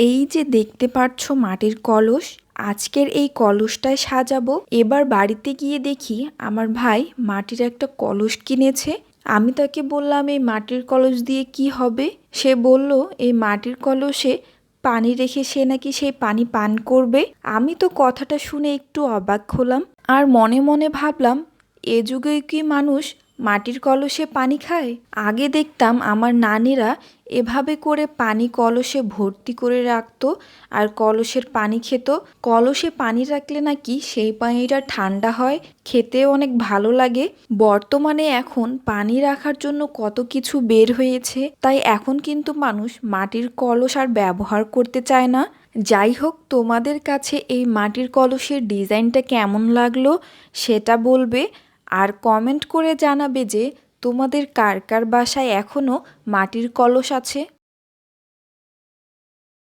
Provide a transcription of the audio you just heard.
এই যে দেখতে পাচ্ছ মাটির কলস, আজকের এই কলসটায় সাজাবো। এবার বাড়িতে গিয়ে দেখি আমার ভাই মাটির একটা কলস কিনেছে। আমি তাকে বললাম এই মাটির কলস দিয়ে কি হবে। সে বলল এই মাটির কলসে পানি রেখে সে নাকি সেই পানি পান করবে। আমি তো কথাটা শুনে একটু অবাক হলাম আর মনে মনে ভাবলাম এ যুগে কি মানুষ মাটির কলসে পানি খায়? আগে দেখতাম আমার নানিরা এভাবে করে পানি কলসে ভর্তি করে রাখতো আর কলসের পানি খেত। কলসে পানি রাখলে নাকি সেই পানিটা ঠান্ডা হয়, খেতেও অনেক ভালো লাগে। বর্তমানে এখন পানি রাখার জন্য কত কিছু বের হয়েছে, তাই এখন কিন্তু মানুষ মাটির কলস আর ব্যবহার করতে চায় না। যাই হোক, তোমাদের কাছে এই মাটির কলসের ডিজাইনটা কেমন লাগলো সেটা বলবে আর কমেন্ট করে জানাবে যে তোমাদের কার কার বাসায় এখনও মাটির কলস আছে।